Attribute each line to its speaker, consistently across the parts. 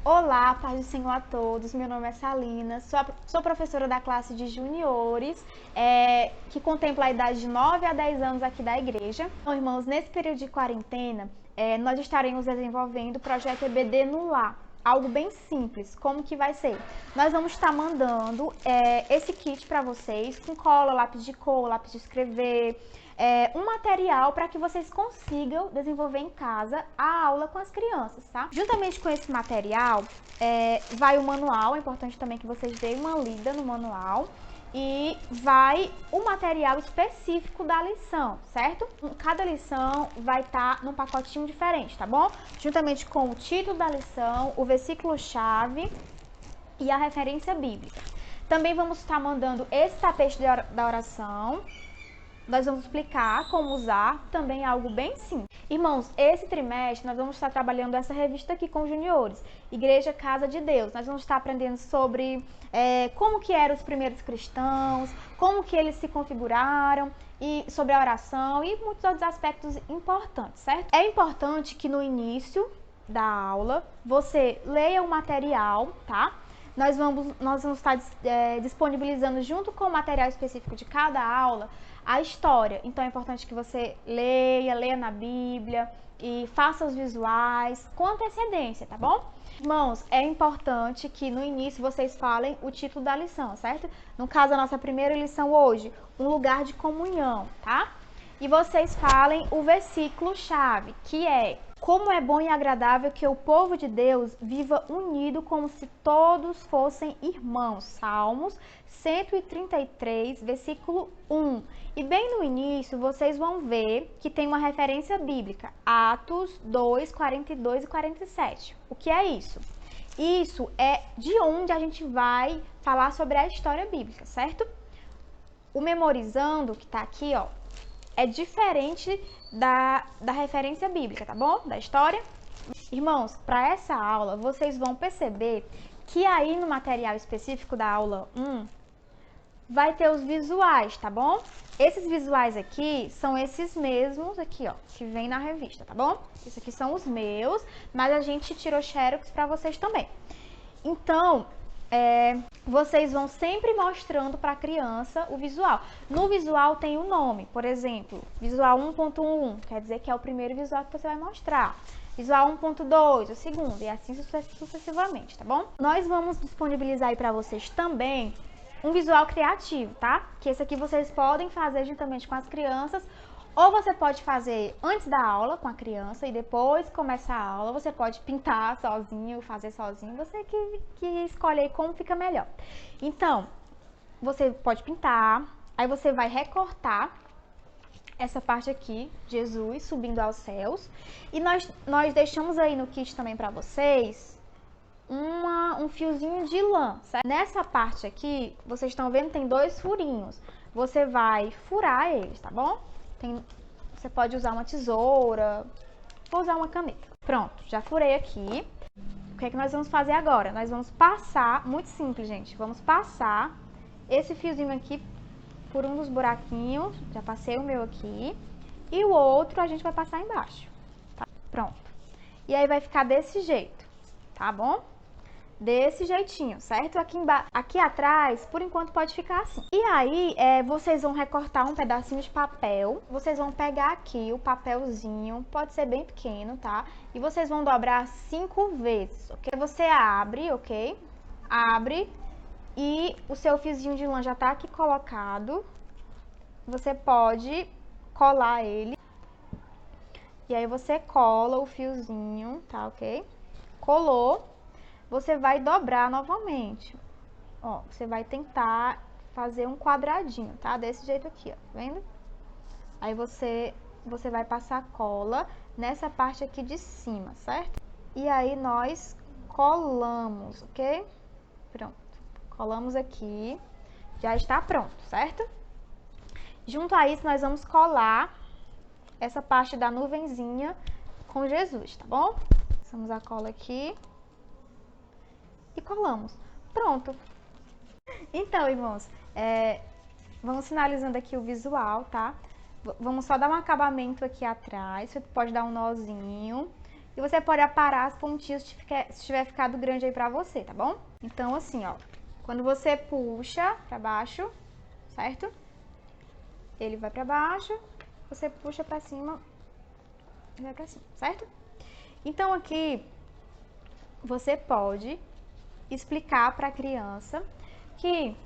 Speaker 1: Olá, paz do Senhor a todos. Meu nome é Salina, sou professora da classe de juniores, que contempla a idade de 9 a 10 anos aqui da igreja. Então, irmãos, nesse período de quarentena, nós estaremos desenvolvendo o projeto EBD no Lar. Algo bem simples. Como que vai ser? Nós vamos estar mandando esse kit para vocês, com cola, lápis de cor, lápis de escrever, um material para que vocês consigam desenvolver em casa a aula com as crianças, tá? Juntamente com esse material, vai o manual, é importante também que vocês deem uma lida no manual, e vai o material específico da lição, certo? Cada lição vai estar num pacotinho diferente, tá bom? Juntamente com o título da lição, o versículo-chave e a referência bíblica. Também vamos estar mandando esse tapete da oração. Nós vamos explicar como usar, também é algo bem simples. Irmãos, esse trimestre nós vamos estar trabalhando essa revista aqui com os juniores, Igreja Casa de Deus. Nós vamos estar aprendendo sobre como que eram os primeiros cristãos, como que eles se configuraram, e sobre a oração e muitos outros aspectos importantes, certo? É importante que no início da aula você leia o material, tá? Nós vamos estar disponibilizando junto com o material específico de cada aula a história. Então é importante que você leia na Bíblia e faça os visuais com antecedência, tá bom? Irmãos, é importante que no início vocês falem o título da lição, certo? No caso, a nossa primeira lição hoje, um lugar de comunhão, tá? E vocês falem o versículo-chave, que é: como é bom e agradável que o povo de Deus viva unido como se todos fossem irmãos. Salmos 133, versículo 1. E bem no início, vocês vão ver que tem uma referência bíblica, Atos 2, 42 e 47. O que é isso? Isso é de onde a gente vai falar sobre a história bíblica, certo? O memorizando, que tá aqui, ó, é diferente da referência bíblica, tá bom? Da história. Irmãos, para essa aula, vocês vão perceber que aí no material específico da aula 1, vai ter os visuais, tá bom? Esses visuais aqui são esses mesmos aqui, ó, que vem na revista, tá bom? Esses aqui são os meus, mas a gente tirou xerox para vocês também. Então, vocês vão sempre mostrando para a criança o visual. No visual tem o nome, por exemplo, visual 1.1, quer dizer que é o primeiro visual que você vai mostrar. Visual 1.2, o segundo, e assim sucessivamente, tá bom? Nós vamos disponibilizar aí para vocês também um visual criativo, tá? Que esse aqui vocês podem fazer juntamente com as crianças, ou você pode fazer antes da aula com a criança e depois começar a aula, você pode pintar sozinho, fazer sozinho, você que escolhe aí como fica melhor. Então, você pode pintar, aí você vai recortar essa parte aqui, Jesus subindo aos céus, e nós deixamos aí no kit também para vocês um fiozinho de lã, certo? Nessa parte aqui, vocês estão vendo, tem 2 furinhos. Você vai furar eles, tá bom? Você pode usar uma tesoura, ou usar uma caneta. Pronto, já furei aqui. O que é que nós vamos fazer agora? Nós vamos passar, muito simples, gente. Vamos passar esse fiozinho aqui por um dos buraquinhos. Já passei o meu aqui. E o outro a gente vai passar embaixo. Tá? Pronto. E aí vai ficar desse jeito, tá bom? Desse jeitinho, certo? Aqui atrás, por enquanto, pode ficar assim. E aí, vocês vão recortar um pedacinho de papel. Vocês vão pegar aqui o papelzinho, pode ser bem pequeno, tá? E vocês vão dobrar 5 vezes, ok? Você abre, ok? Abre e o seu fiozinho de lã já tá aqui colocado. Você pode colar ele. E aí você cola o fiozinho, tá, ok? Colou. Você vai dobrar novamente. Ó, você vai tentar fazer um quadradinho, tá? Desse jeito aqui, ó, tá vendo? Aí você vai passar cola nessa parte aqui de cima, certo? E aí nós colamos, ok? Pronto. Colamos aqui. Já está pronto, certo? Junto a isso, nós vamos colar essa parte da nuvenzinha com Jesus, tá bom? Passamos a cola aqui. E colamos. Pronto. Então, irmãos, vamos finalizando aqui o visual, tá? Vamos só dar um acabamento aqui atrás. Você pode dar um nozinho. E você pode aparar as pontinhas se tiver ficado grande aí pra você, tá bom? Então, assim, ó, quando você puxa pra baixo, certo? Ele vai pra baixo, você puxa pra cima, e vai pra cima, certo? Então, aqui, você pode explicar pra criança que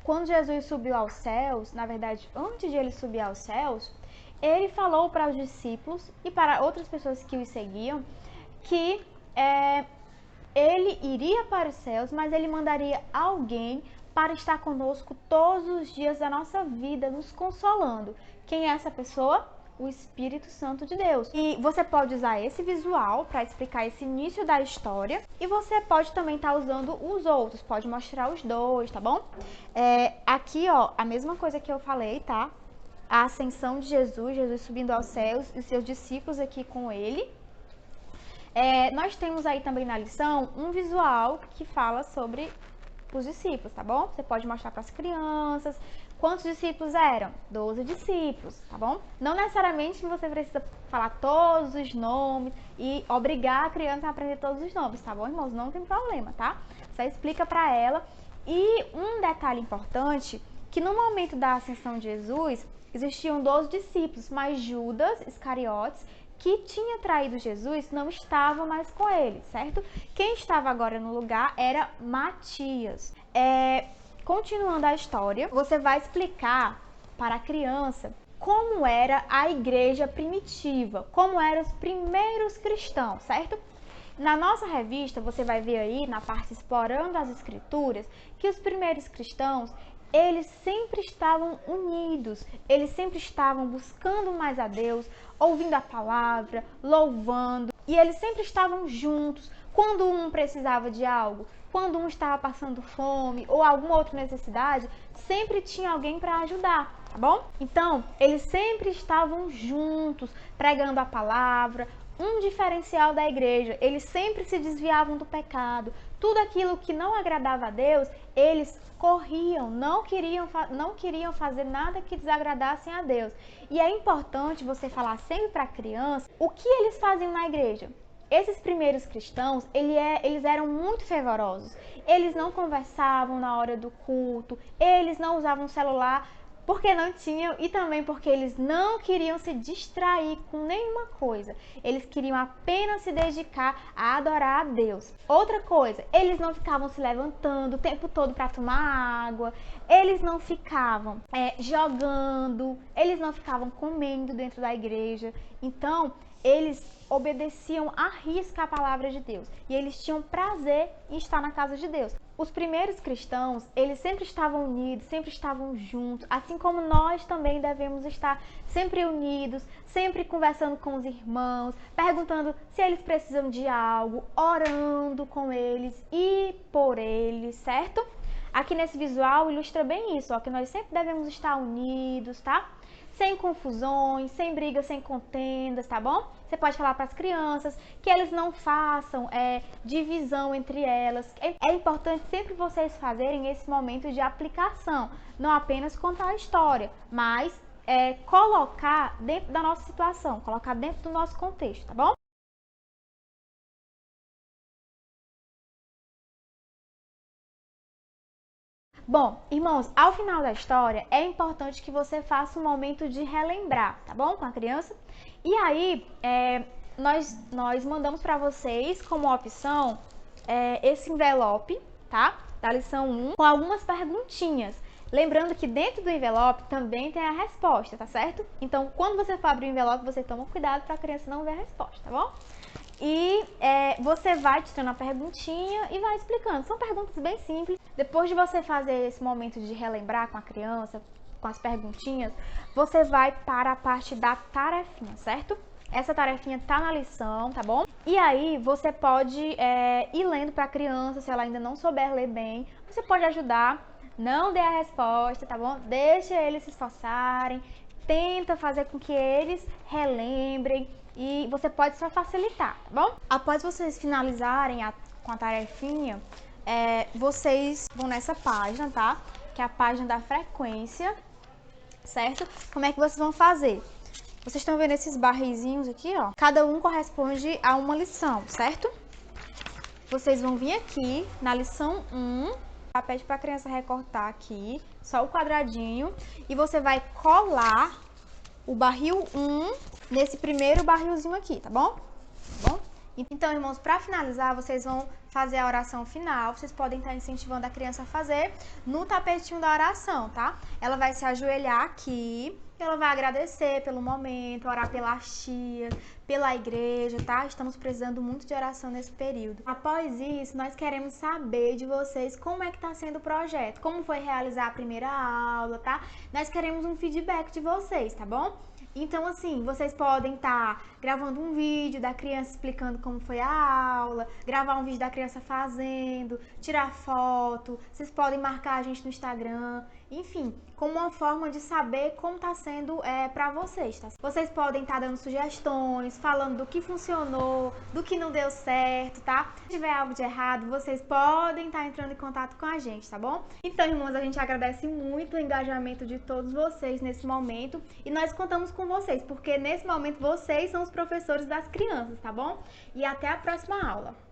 Speaker 1: quando Jesus subiu aos céus, na verdade, antes de ele subir aos céus, ele falou para os discípulos e para outras pessoas que o seguiam que ele iria para os céus, mas ele mandaria alguém para estar conosco todos os dias da nossa vida, nos consolando. Quem é essa pessoa? O Espírito Santo de Deus. E você pode usar esse visual para explicar esse início da história. E você pode também estar usando os outros, pode mostrar os dois, tá bom? Aqui, ó, a mesma coisa que eu falei, tá? A ascensão de Jesus, Jesus subindo aos céus e os seus discípulos aqui com ele. Nós temos aí também na lição um visual que fala sobre os discípulos, tá bom? Você pode mostrar para as crianças. Quantos discípulos eram? 12 discípulos, tá bom? Não necessariamente você precisa falar todos os nomes e obrigar a criança a aprender todos os nomes, tá bom, irmãos? Não tem problema, tá? Você explica para ela. E um detalhe importante, que no momento da ascensão de Jesus, existiam 12 discípulos, mas Judas Iscariotes, que tinha traído Jesus, não estava mais com ele, certo? Quem estava agora no lugar era Matias. Continuando a história, você vai explicar para a criança como era a igreja primitiva, como eram os primeiros cristãos, certo? Na nossa revista, você vai ver aí, na parte explorando as escrituras, que os primeiros cristãos, eles sempre estavam unidos, eles sempre estavam buscando mais a Deus, ouvindo a palavra, louvando, e eles sempre estavam juntos. Quando um precisava de algo, quando um estava passando fome ou alguma outra necessidade, sempre tinha alguém para ajudar, tá bom? Então, eles sempre estavam juntos, pregando a palavra. Um diferencial da igreja, eles sempre se desviavam do pecado. Tudo aquilo que não agradava a Deus, eles corriam, não queriam fazer nada que desagradassem a Deus. E é importante você falar sempre para a criança o que eles faziam na igreja. Esses primeiros cristãos, eles eram muito fervorosos. Eles não conversavam na hora do culto, eles não usavam celular porque não tinham e também porque eles não queriam se distrair com nenhuma coisa. Eles queriam apenas se dedicar a adorar a Deus. Outra coisa, eles não ficavam se levantando o tempo todo para tomar água, eles não ficavam jogando, eles não ficavam comendo dentro da igreja. Então, eles obedeciam à risca a palavra de Deus e eles tinham prazer em estar na casa de Deus. Os primeiros cristãos, eles sempre estavam unidos, sempre estavam juntos, assim como nós também devemos estar sempre unidos, sempre conversando com os irmãos, perguntando se eles precisam de algo, orando com eles e por eles, certo? Aqui nesse visual ilustra bem isso, ó, que nós sempre devemos estar unidos, tá? Sem confusões, sem brigas, sem contendas, tá bom? Você pode falar para as crianças que eles não façam divisão entre elas. É importante sempre vocês fazerem esse momento de aplicação, não apenas contar a história, mas colocar dentro da nossa situação, colocar dentro do nosso contexto, tá bom? Bom, irmãos, ao final da história, é importante que você faça um momento de relembrar, tá bom? Com a criança. E aí, nós mandamos para vocês como opção esse envelope, tá? Da lição 1, com algumas perguntinhas. Lembrando que dentro do envelope também tem a resposta, tá certo? Então, quando você for abrir o envelope, você toma cuidado para a criança não ver a resposta, tá bom? E você vai tirando a perguntinha e vai explicando. São perguntas bem simples. Depois de você fazer esse momento de relembrar com a criança, com as perguntinhas, você vai para a parte da tarefinha, certo? Essa tarefinha tá na lição, tá bom? E aí você pode ir lendo para a criança, se ela ainda não souber ler bem, você pode ajudar. Não dê a resposta, tá bom? Deixa eles se esforçarem, tenta fazer com que eles relembrem. E você pode só facilitar, tá bom? Após vocês finalizarem com a tarefinha, vocês vão nessa página, tá? Que é a página da frequência, certo? Como é que vocês vão fazer? Vocês estão vendo esses barrizinhos aqui, ó? Cada um corresponde a uma lição, certo? Vocês vão vir aqui na lição 1, tá? Pede pra criança recortar aqui, só o quadradinho, e você vai colar o barril 1 nesse primeiro barrilzinho aqui, tá bom? Tá bom? Então, irmãos, para finalizar, vocês vão fazer a oração final. Vocês podem estar incentivando a criança a fazer no tapetinho da oração, tá? Ela vai se ajoelhar aqui, ela vai agradecer pelo momento, orar pelas tias, pela igreja, tá? Estamos precisando muito de oração nesse período. Após isso, nós queremos saber de vocês como é que está sendo o projeto, como foi realizar a primeira aula, tá? Nós queremos um feedback de vocês, tá bom? Então, assim, vocês podem estar gravando um vídeo da criança explicando como foi a aula, gravar um vídeo da criança fazendo, tirar foto, vocês podem marcar a gente no Instagram, enfim, como uma forma de saber como está sendo para vocês, tá? Vocês podem estar dando sugestões, falando do que funcionou, do que não deu certo, tá? Se tiver algo de errado, vocês podem estar entrando em contato com a gente, tá bom? Então, irmãos, a gente agradece muito o engajamento de todos vocês nesse momento e nós contamos com vocês, porque nesse momento vocês são os professores das crianças, tá bom? E até a próxima aula!